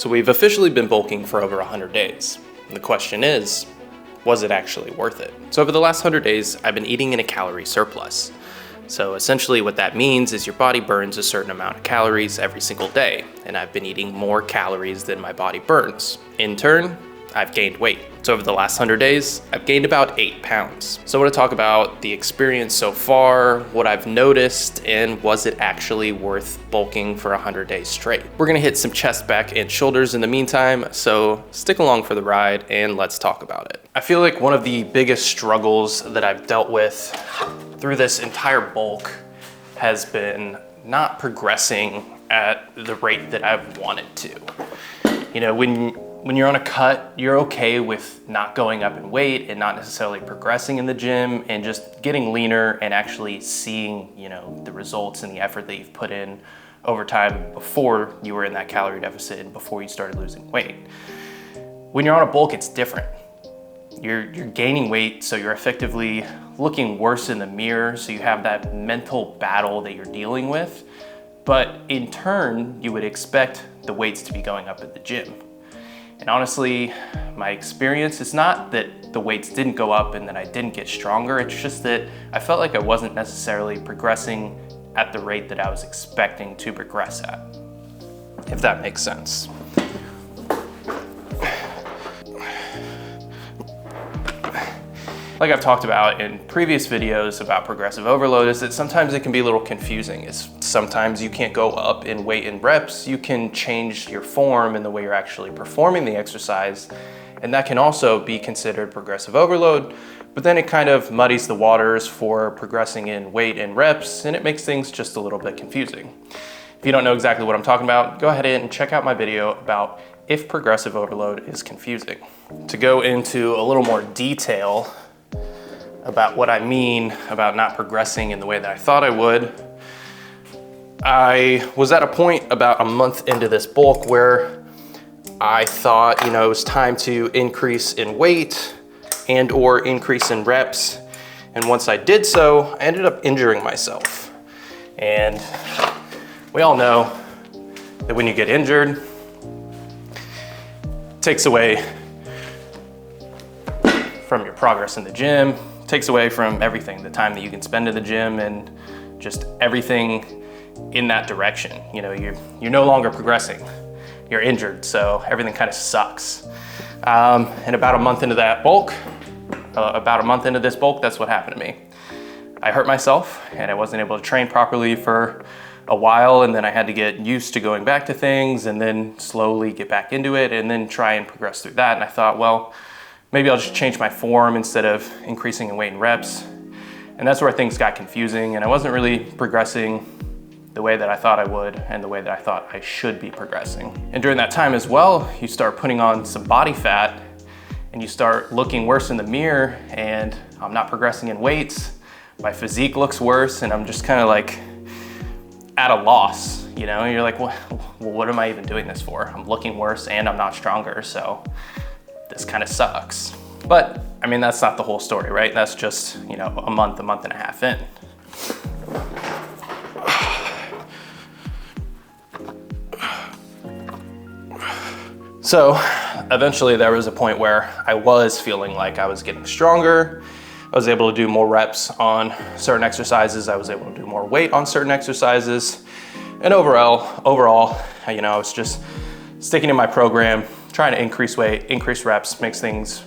So we've officially been bulking for over 100 days. And the question is, was it actually worth it? So over the last 100 days, I've been eating in a calorie surplus. So essentially what that means is your body burns a certain amount of calories every single day, and I've been eating more calories than my body burns. In turn, I've gained weight. So over the last 100 days, I've gained about 8 pounds. So I want to talk about the experience so far, what I've noticed, and was it actually worth bulking for 100 days straight? We're gonna hit some chest, back, and shoulders in the meantime, so stick along for the ride and let's talk about it. I feel like one of the biggest struggles that I've dealt with through this entire bulk has been not progressing at the rate that I've wanted to. You know, when you're on a cut, you're okay with not going up in weight and not necessarily progressing in the gym and just getting leaner and actually seeing, you know, the results and the effort that you've put in over time before you were in that calorie deficit and before you started losing weight. When you're on a bulk, it's different. You're gaining weight, so you're effectively looking worse in the mirror, so you have that mental battle that you're dealing with. But in turn, you would expect the weights to be going up at the gym. And honestly, my experience is not that the weights didn't go up and that I didn't get stronger. It's just that I felt like I wasn't necessarily progressing at the rate that I was expecting to progress at, if that makes sense. Like I've talked about in previous videos about progressive overload, is that sometimes it can be a little confusing. Sometimes you can't go up in weight and reps. You can change your form and the way you're actually performing the exercise, and that can also be considered progressive overload, but then it kind of muddies the waters for progressing in weight and reps, and it makes things just a little bit confusing. If you don't know exactly what I'm talking about, go ahead and check out my video about if progressive overload is confusing. To go into a little more detail about what I mean about not progressing in the way that I thought I would, I was at a point about a month into this bulk where I thought, you know, it was time to increase in weight and or increase in reps. And once I did so, I ended up injuring myself. And we all know that when you get injured, it takes away from your progress in the gym, takes away from everything, the time that you can spend in the gym and just everything in that direction. You know, you're no longer progressing, you're injured, so everything kind of sucks. And about a month into that bulk, about a month into this bulk, that's what happened to me. I hurt myself and I wasn't able to train properly for a while, and then I had to get used to going back to things and then slowly get back into it and then try and progress through that. And I thought, well, maybe I'll just change my form instead of increasing in weight and reps. And that's where things got confusing, and I wasn't really progressing the way that I thought I would and the way that I thought I should be progressing. And during that time as well, you start putting on some body fat and you start looking worse in the mirror, and I'm not progressing in weights. My physique looks worse, and I'm just kind of like at a loss, you know? And you're like, well, what am I even doing this for? I'm looking worse and I'm not stronger, so this kind of sucks. But I mean, that's not the whole story, right? That's just, you know, a month and a half in. So eventually there was a point where I was feeling like I was getting stronger. I was able to do more reps on certain exercises. I was able to do more weight on certain exercises. And overall, you know, I was just sticking to my program, trying to increase weight, increase reps, makes things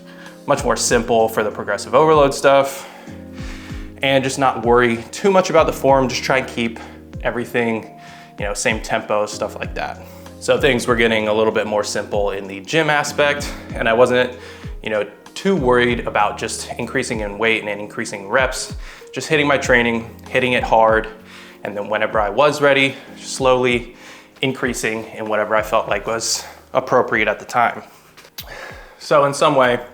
much more simple for the progressive overload stuff, and just not worry too much about the form, just try and keep everything, you know, same tempo, stuff like that. So things were getting a little bit more simple in the gym aspect, and I wasn't, you know, too worried about just increasing in weight and increasing reps, just hitting my training, hitting it hard, and then whenever I was ready, slowly increasing in whatever I felt like was appropriate at the time. So in some way,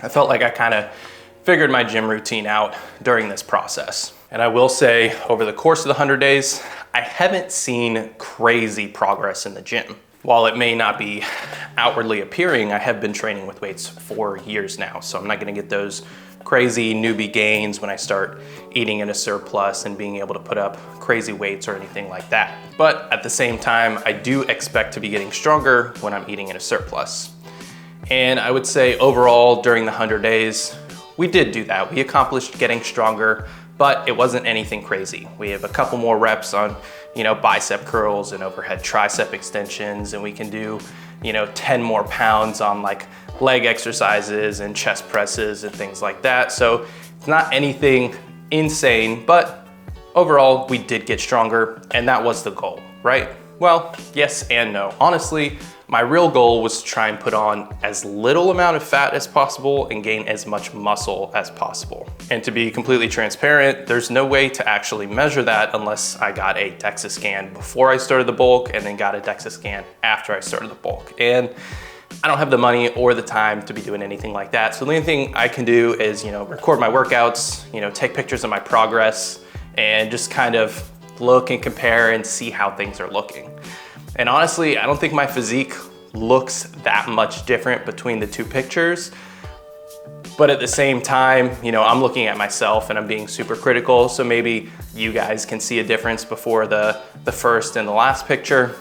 I felt like I kind of figured my gym routine out during this process. And I will say, over the course of the 100 days, I haven't seen crazy progress in the gym. While it may not be outwardly appearing, I have been training with weights for years now, so I'm not gonna get those crazy newbie gains when I start eating in a surplus and being able to put up crazy weights or anything like that. But at the same time, I do expect to be getting stronger when I'm eating in a surplus. And I would say overall during the 100 days, we did do that. We accomplished getting stronger, but it wasn't anything crazy. We have a couple more reps on, bicep curls and overhead tricep extensions, and we can do, 10 more pounds on like leg exercises and chest presses and things like that. So it's not anything insane, but overall we did get stronger, and that was the goal, right? Well, yes and no. Honestly, my real goal was to try and put on as little amount of fat as possible and gain as much muscle as possible. And to be completely transparent, there's no way to actually measure that unless I got a DEXA scan before I started the bulk and then got a DEXA scan after I started the bulk. And I don't have the money or the time to be doing anything like that. So the only thing I can do is, record my workouts, take pictures of my progress, and just kind of look and compare and see how things are looking. And honestly, I don't think my physique looks that much different between the two pictures. But at the same time, I'm looking at myself and I'm being super critical. So maybe you guys can see a difference before the first and the last picture.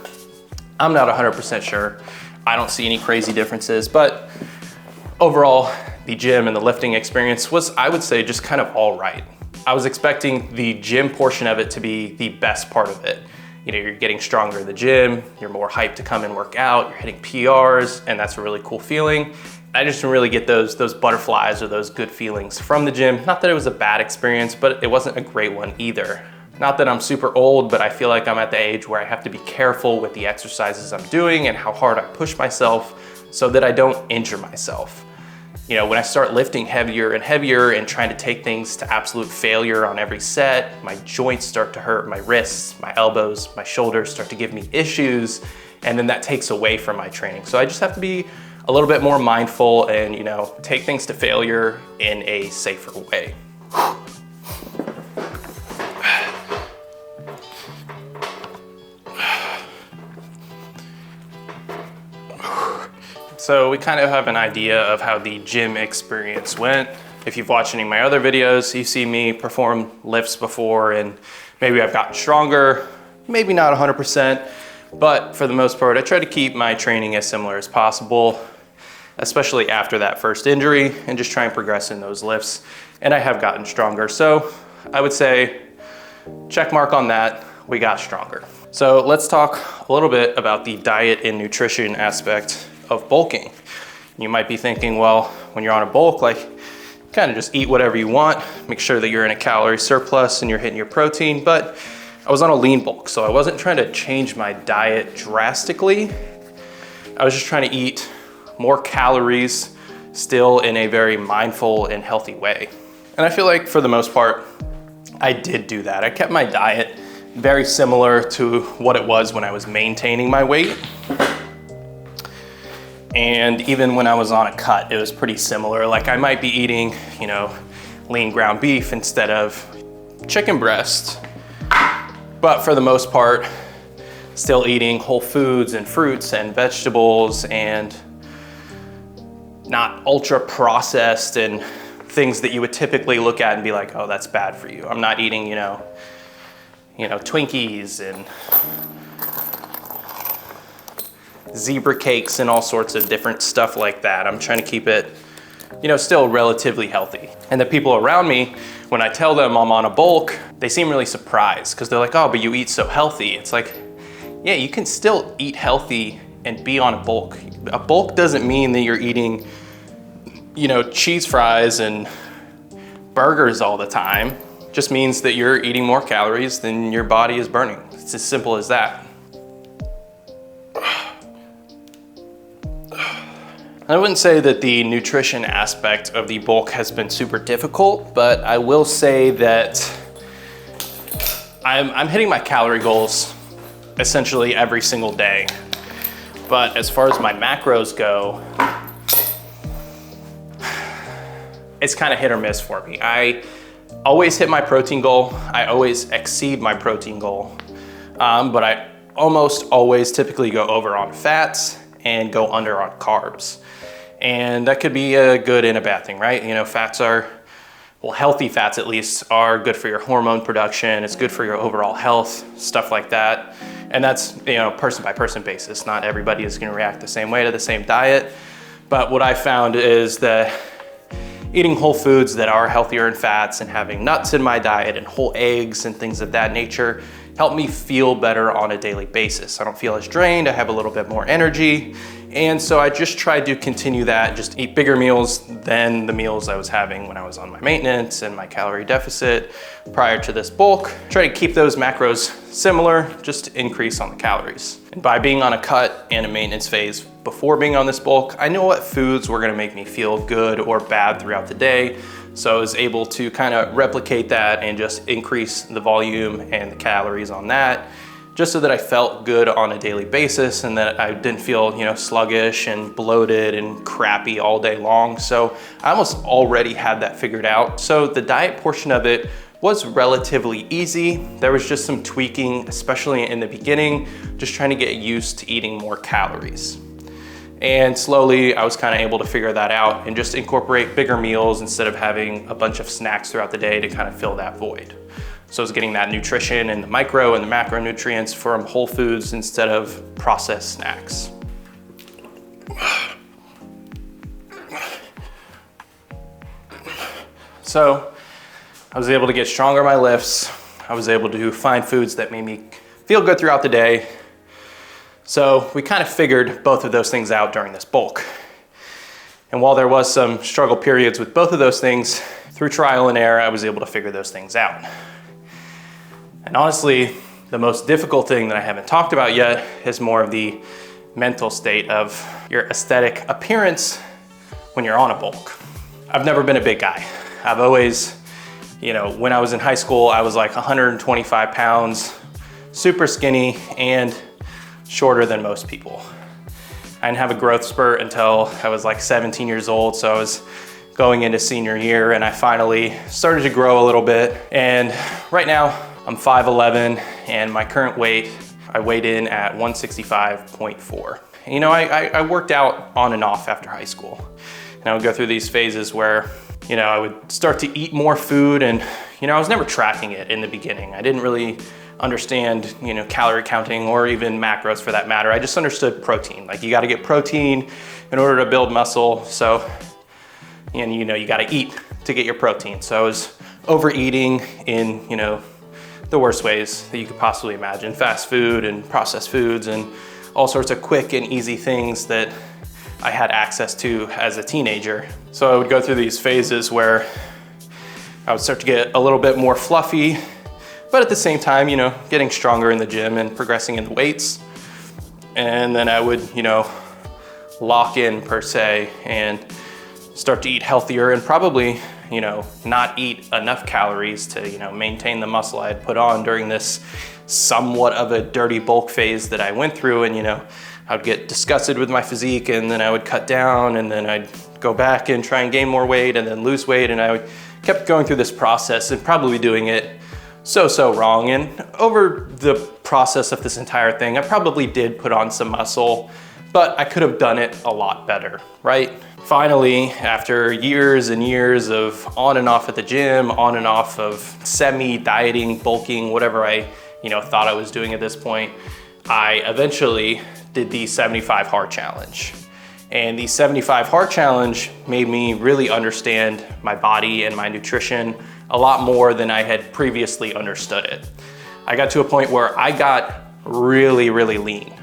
I'm not 100% sure. I don't see any crazy differences, but overall, the gym and the lifting experience was, I would say, just kind of all right. I was expecting the gym portion of it to be the best part of it. You're getting stronger in the gym, you're more hyped to come and work out, you're hitting PRs, and that's a really cool feeling. I just didn't really get those butterflies or those good feelings from the gym. Not that it was a bad experience, but it wasn't a great one either. Not that I'm super old, but I feel like I'm at the age where I have to be careful with the exercises I'm doing and how hard I push myself so that I don't injure myself. When I start lifting heavier and heavier and trying to take things to absolute failure on every set, my joints start to hurt, my wrists, my elbows, my shoulders start to give me issues, and then that takes away from my training. So I just have to be a little bit more mindful and, take things to failure in a safer way. So we kind of have an idea of how the gym experience went. If you've watched any of my other videos, you see me perform lifts before, and maybe I've gotten stronger, maybe not 100%, but for the most part, I try to keep my training as similar as possible, especially after that first injury, and just try and progress in those lifts. And I have gotten stronger. So I would say, check mark on that, we got stronger. So let's talk a little bit about the diet and nutrition aspect of bulking. You might be thinking, well, when you're on a bulk, kind of just eat whatever you want, make sure that you're in a calorie surplus and you're hitting your protein. But I was on a lean bulk, so I wasn't trying to change my diet drastically. I was just trying to eat more calories, still in a very mindful and healthy way. And I feel like for the most part, I did do that. I kept my diet very similar to what it was when I was maintaining my weight. And even when I was on a cut, it was pretty similar. I might be eating, lean ground beef instead of chicken breast, but for the most part, still eating whole foods and fruits and vegetables and not ultra processed and things that you would typically look at and be like, oh, that's bad for you. I'm not eating, Twinkies and zebra cakes and all sorts of different stuff like that. I'm trying to keep it, still relatively healthy. And the people around me, when I tell them I'm on a bulk, they seem really surprised because they're like, oh, but you eat so healthy. It's like, yeah, you can still eat healthy and be on a bulk. A bulk doesn't mean that you're eating, cheese fries and burgers all the time. It just means that you're eating more calories than your body is burning. It's as simple as that. I wouldn't say that the nutrition aspect of the bulk has been super difficult, but I will say that I'm hitting my calorie goals essentially every single day. But as far as my macros go, it's kind of hit or miss for me. I always hit my protein goal. I always exceed my protein goal. But I almost always typically go over on fats and go under on carbs. And that could be a good and a bad thing, right? Fats are well, healthy fats at least are good for your hormone production. It's good for your overall health, stuff like that. And that's, person by person basis. Not everybody is gonna react the same way to the same diet. But what I found is that eating whole foods that are healthier in fats and having nuts in my diet and whole eggs and things of that nature help me feel better on a daily basis. I don't feel as drained, I have a little bit more energy. And so I just tried to continue that, just eat bigger meals than the meals I was having when I was on my maintenance and my calorie deficit prior to this bulk. Try to keep those macros similar, just to increase on the calories. And by being on a cut and a maintenance phase before being on this bulk, I knew what foods were gonna make me feel good or bad throughout the day. So I was able to kind of replicate that and just increase the volume and the calories on that, just so that I felt good on a daily basis and that I didn't feel, sluggish and bloated and crappy all day long. So I almost already had that figured out. So the diet portion of it was relatively easy. There was just some tweaking, especially in the beginning, just trying to get used to eating more calories. And slowly I was kind of able to figure that out and just incorporate bigger meals instead of having a bunch of snacks throughout the day to kind of fill that void. So I was getting that nutrition and the micro and the macronutrients from whole foods instead of processed snacks. So I was able to get stronger in my lifts. I was able to find foods that made me feel good throughout the day. So we kind of figured both of those things out during this bulk. And while there was some struggle periods with both of those things, through trial and error, I was able to figure those things out. And honestly, the most difficult thing that I haven't talked about yet is more of the mental state of your aesthetic appearance when you're on a bulk. I've never been a big guy. I've always, when I was in high school, I was like 125 pounds, super skinny and shorter than most people. I didn't have a growth spurt until I was like 17 years old, so I was going into senior year and I finally started to grow a little bit. And right now, I'm 5'11", and my current weight, I weighed in at 165.4. I worked out on and off after high school. And I would go through these phases where, I would start to eat more food and, I was never tracking it in the beginning. I didn't really understand, calorie counting or even macros for that matter. I just understood protein. Like you gotta get protein in order to build muscle. So, and you gotta eat to get your protein. So I was overeating in, the worst ways that you could possibly imagine. Fast food and processed foods and all sorts of quick and easy things that I had access to as a teenager. So I would go through these phases where I would start to get a little bit more fluffy, but at the same time, getting stronger in the gym and progressing in the weights. And then I would, lock in per se and start to eat healthier and probably, not eat enough calories to, maintain the muscle I had put on during this somewhat of a dirty bulk phase that I went through. And, I would get disgusted with my physique and then I would cut down and then I'd go back and try and gain more weight and then lose weight. And I kept going through this process and probably doing it so wrong. And over the process of this entire thing, I probably did put on some muscle, but I could have done it a lot better, right? Finally, after years and years of on and off at the gym, on and off of semi-dieting, bulking, whatever I thought I was doing at this point, I eventually did the 75 hard challenge. And the 75 hard challenge made me really understand my body and my nutrition a lot more than I had previously understood it. I got to a point where I got really lean.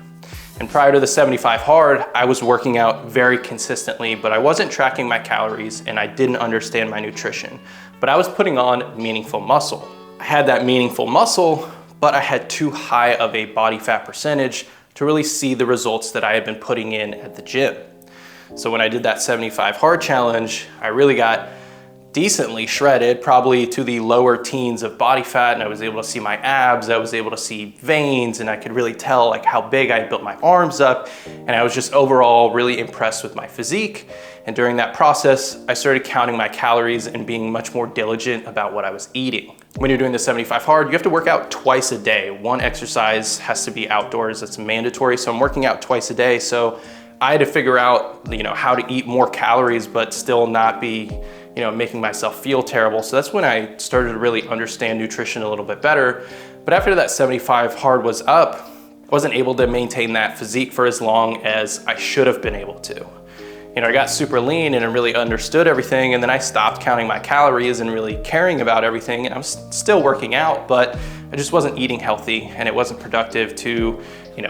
And prior to the 75 hard, I was working out very consistently, but I wasn't tracking my calories and I didn't understand my nutrition. But I was putting on meaningful muscle. I had that meaningful muscle, but I had too high of a body fat percentage to really see the results that I had been putting in at the gym. So when I did that 75 hard challenge, I really got decently shredded, probably to the lower teens of body fat, and I was able to see my abs, I was able to see veins, and I could really tell like how big I built my arms up, and I was just overall really impressed with my physique. And during that process, I started counting my calories and being much more diligent about what I was eating. When you're doing the 75 hard, you have to work out twice a day. One exercise has to be outdoors, it's mandatory, so I'm working out twice a day. So I had to figure out, how to eat more calories, but still not be, making myself feel terrible. So that's when I started to really understand nutrition a little bit better. But after that 75 hard was up, I wasn't able to maintain that physique for as long as I should have been able to. I got super lean and I really understood everything, and then I stopped counting my calories and really caring about everything. And I was still working out, but I just wasn't eating healthy, and it wasn't productive to,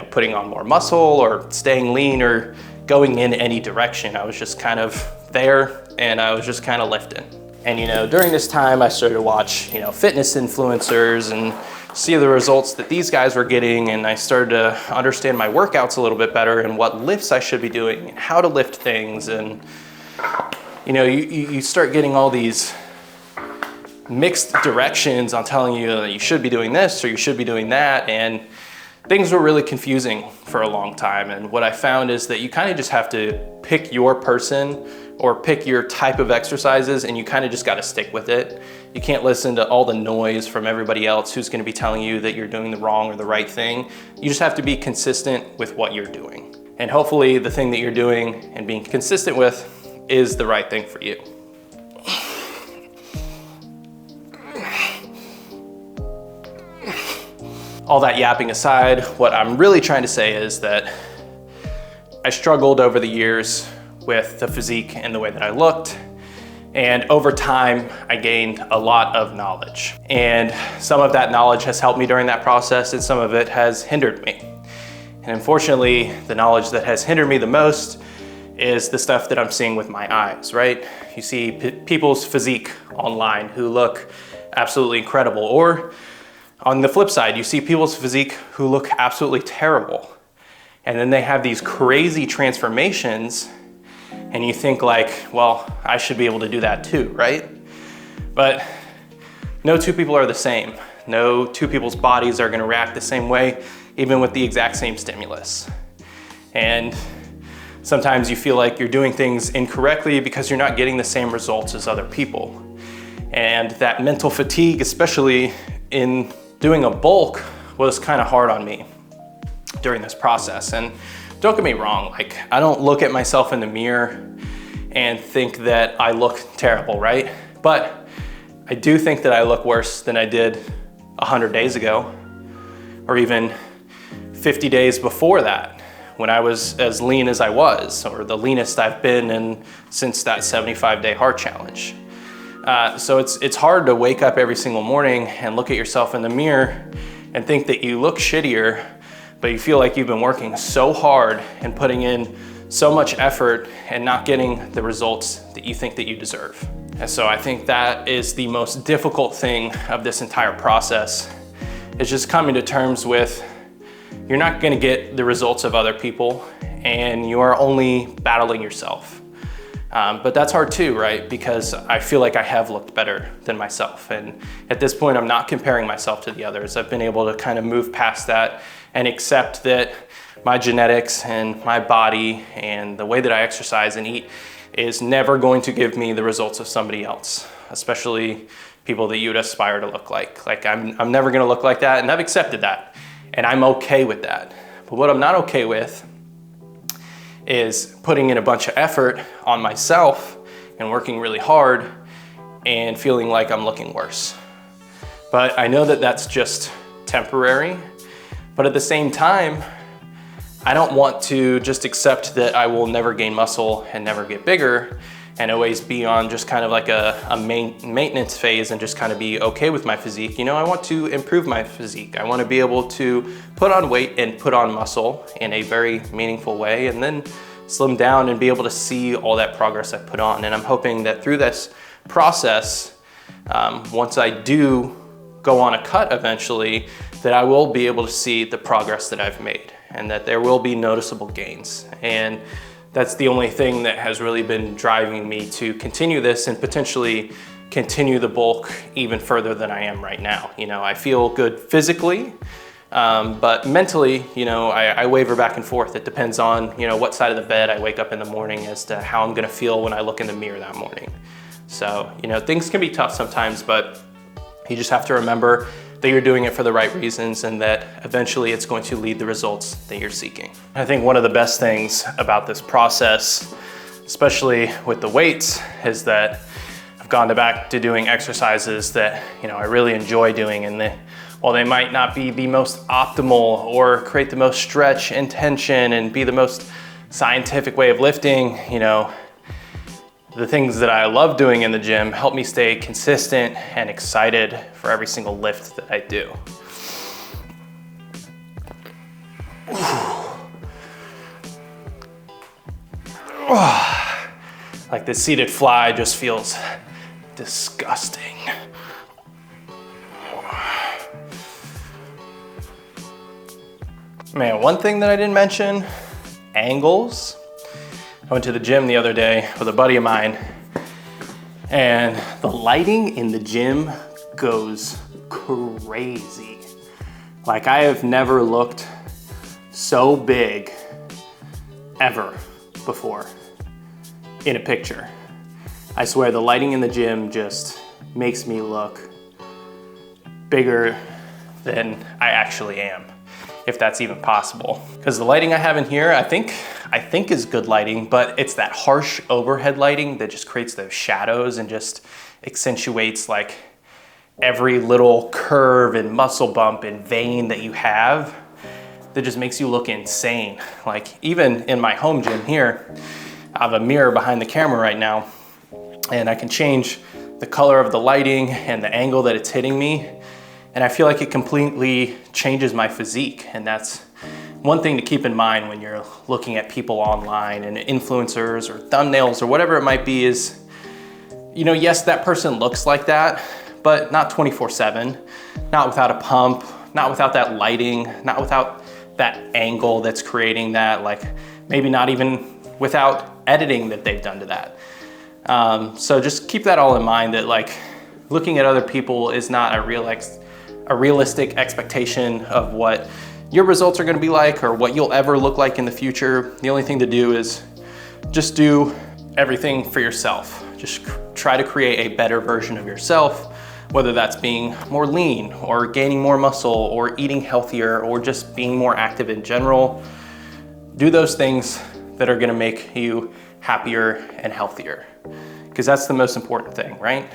putting on more muscle or staying lean or going in any direction. I was just kind of there, and I was just kind of lifting. And during this time, I started to watch, fitness influencers and see the results that these guys were getting, and I started to understand my workouts a little bit better and what lifts I should be doing and how to lift things. And you start getting all these mixed directions on telling you that you should be doing this or you should be doing that, and things were really confusing for a long time. And what I found is that you kind of just have to pick your person or pick your type of exercises, and you kind of just got to stick with it. You can't listen to all the noise from everybody else who's going to be telling you that you're doing the wrong or the right thing. You just have to be consistent with what you're doing. And hopefully the thing that you're doing and being consistent with is the right thing for you. All that yapping aside, what I'm really trying to say is that I struggled over the years with the physique and the way that I looked. And over time, I gained a lot of knowledge. And some of that knowledge has helped me during that process, and some of it has hindered me. And unfortunately, the knowledge that has hindered me the most is the stuff that I'm seeing with my eyes, right? You see people's physique online who look absolutely incredible. Or on the flip side, you see people's physique who look absolutely terrible. And then they have these crazy transformations, and you think like, well, I should be able to do that too, right? But no two people are the same. No two people's bodies are gonna react the same way, even with the exact same stimulus. And sometimes you feel like you're doing things incorrectly because you're not getting the same results as other people. And that mental fatigue, especially in doing a bulk, was kind of hard on me during this process. And don't get me wrong, like, I don't look at myself in the mirror and think that I look terrible, right? But I do think that I look worse than I did 100 days ago, or even 50 days before that, when I was as lean as I was, or the leanest I've been since that 75-day heart challenge. So it's hard to wake up every single morning and look at yourself in the mirror and think that you look shittier, but you feel like you've been working so hard and putting in so much effort and not getting the results that you think that you deserve. And so I think that is the most difficult thing of this entire process, is just coming to terms with you're not gonna get the results of other people, and you are only battling yourself. But that's hard too, right? Because I feel like I have looked better than myself. And at this point, I'm not comparing myself to the others. I've been able to kind of move past that and accept that my genetics and my body and the way that I exercise and eat is never going to give me the results of somebody else, especially people that you'd aspire to look like. Like I'm never gonna look like that, and I've accepted that. And I'm okay with that. But what I'm not okay with is putting in a bunch of effort on myself and working really hard and feeling like I'm looking worse. But I know that that's just temporary. But at the same time, I don't want to just accept that I will never gain muscle and never get bigger and always be on just kind of like a maintenance phase and just kind of be okay with my physique. I want to improve my physique. I want to be able to put on weight and put on muscle in a very meaningful way, and then slim down and be able to see all that progress I put on. And I'm hoping that through this process, once I do go on a cut eventually, that I will be able to see the progress that I've made and that there will be noticeable gains. And that's the only thing that has really been driving me to continue this and potentially continue the bulk even further than I am right now. I feel good physically, but mentally, I waver back and forth. It depends on, what side of the bed I wake up in the morning as to how I'm gonna feel when I look in the mirror that morning. So, things can be tough sometimes, but you just have to remember that you're doing it for the right reasons and that eventually it's going to lead the results that you're seeking. I think one of the best things about this process, especially with the weights, is that I've gone back to doing exercises that, you know, I really enjoy doing, and while they might not be the most optimal or create the most stretch and tension and be the most scientific way of lifting, you know, the things that I love doing in the gym help me stay consistent and excited for every single lift that I do. Like this seated fly just feels disgusting. Man, one thing that I didn't mention, angles. I went to the gym the other day with a buddy of mine, and the lighting in the gym goes crazy. Like, I have never looked so big ever before in a picture. I swear the lighting in the gym just makes me look bigger than I actually am, if that's even possible. Because the lighting I have in here, I think is good lighting, but it's that harsh overhead lighting that just creates those shadows and just accentuates like every little curve and muscle bump and vein that you have, that just makes you look insane. Like, even in my home gym here, I have a mirror behind the camera right now, and I can change the color of the lighting and the angle that it's hitting me, and I feel like it completely changes my physique. And that's one thing to keep in mind when you're looking at people online and influencers or thumbnails or whatever it might be is, you know, yes, that person looks like that, but not 24/7, not without a pump, not without that lighting, not without that angle that's creating that, like maybe not even without editing that they've done to that. So just keep that all in mind, that like looking at other people is not a realistic expectation of what your results are gonna be like or what you'll ever look like in the future. The only thing to do is just do everything for yourself. Just try to create a better version of yourself, whether that's being more lean or gaining more muscle or eating healthier or just being more active in general. Do those things that are gonna make you happier and healthier, because that's the most important thing, right?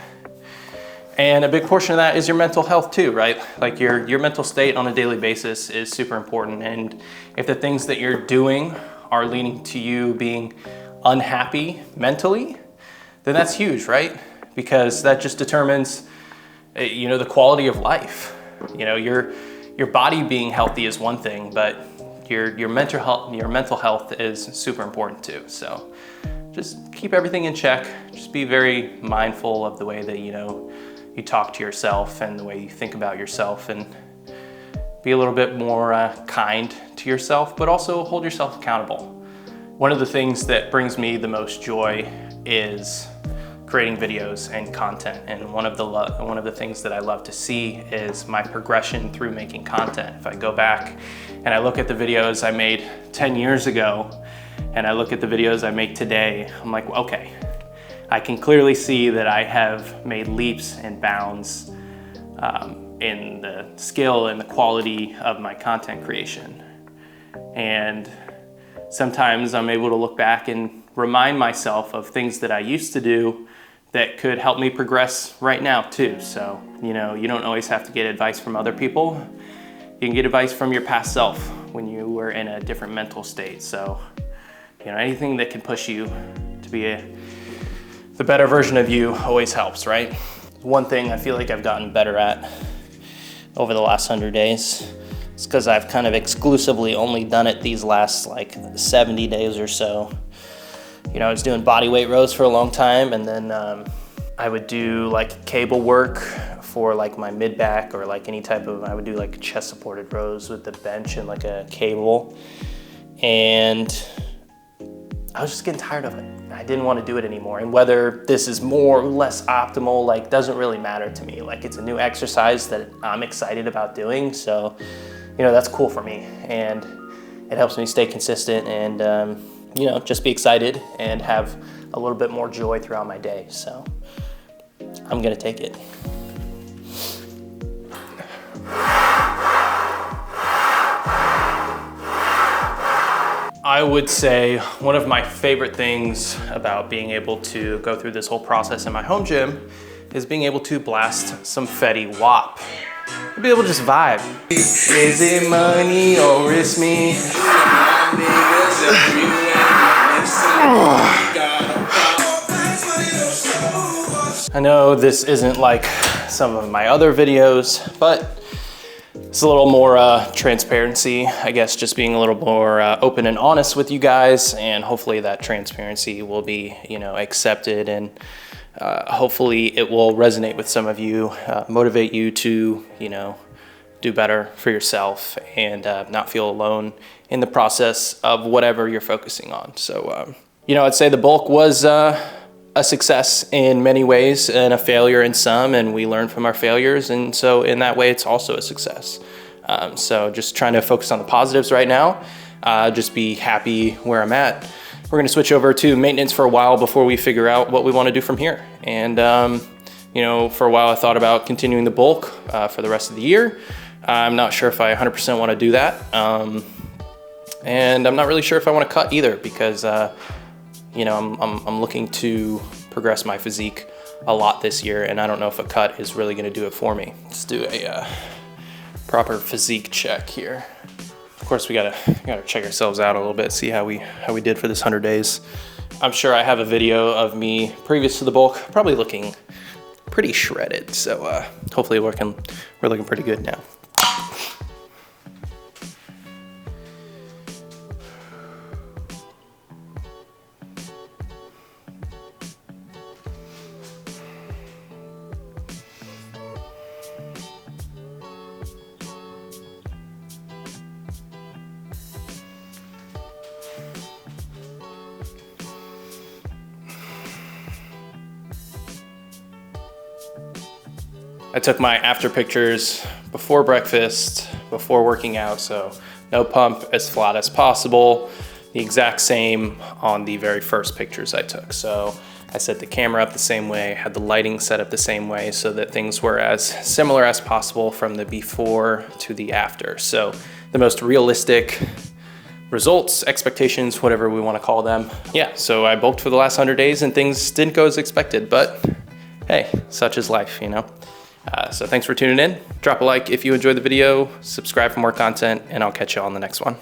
And a big portion of that is your mental health too, right? Like your mental state on a daily basis is super important. And if the things that you're doing are leading to you being unhappy mentally, then that's huge, right? Because that just determines, you know, the quality of life. You know, your body being healthy is one thing, but your mental health is super important too. So just keep everything in check. Just be very mindful of the way that, you know, you talk to yourself and the way you think about yourself, and be a little bit more kind to yourself, but also hold yourself accountable. One of the things that brings me the most joy is creating videos and content. And one of the things that I love to see is my progression through making content. If I go back and I look at the videos I made 10 years ago, and I look at the videos I make today, I'm like, okay, I can clearly see that I have made leaps and bounds in the skill and the quality of my content creation. And sometimes I'm able to look back and remind myself of things that I used to do that could help me progress right now too. So, you know, you don't always have to get advice from other people. You can get advice from your past self when you were in a different mental state. So, you know, anything that can push you to be the better version of you always helps, right? One thing I feel like I've gotten better at over the last 100 days is because I've kind of exclusively only done it these last like 70 days or so. You know, I was doing body weight rows for a long time, and then I would do like cable work for like my mid back, or like any type of, I would do like chest supported rows with the bench and like a cable. And I was just getting tired of it. I didn't want to do it anymore. And whether this is more or less optimal, like, doesn't really matter to me. Like, it's a new exercise that I'm excited about doing. So, you know, that's cool for me. And it helps me stay consistent and, you know, just be excited and have a little bit more joy throughout my day. So I'm gonna take it. I I would say one of my favorite things about being able to go through this whole process in my home gym is being able to blast some Fetty Wap. Be able to just vibe. Is it money or it's me? I know this isn't like some of my other videos, but it's a little more transparency, I guess, just being a little more open and honest with you guys, and hopefully that transparency will be, you know, accepted, and hopefully it will resonate with some of you, motivate you to, you know, do better for yourself and not feel alone in the process of whatever you're focusing on. So, you know, I'd say the bulk was a success in many ways and a failure in some, and we learn from our failures, and so in that way it's also a success. So just trying to focus on the positives right now, just be happy where I'm at. We're gonna switch over to maintenance for a while before we figure out what we wanna do from here. And you know, for a while I thought about continuing the bulk for the rest of the year. I'm not sure if I 100% wanna do that. And I'm not really sure if I wanna cut either, because you know, I'm looking to progress my physique a lot this year, and I don't know if a cut is really gonna do it for me. Let's do a proper physique check here. Of course, we gotta check ourselves out a little bit, see how we did for this 100 days. I'm sure I have a video of me previous to the bulk, probably looking pretty shredded. So hopefully we're looking pretty good now. I took my after pictures before breakfast, before working out, so no pump, as flat as possible. The exact same on the very first pictures I took. So I set the camera up the same way, had the lighting set up the same way, so that things were as similar as possible from the before to the after. So the most realistic results, expectations, whatever we want to call them. Yeah, so I bulked for the last 100 days and things didn't go as expected, but hey, such is life, you know? So thanks for tuning in. Drop a like if you enjoyed the video, subscribe for more content, and I'll catch you on the next one.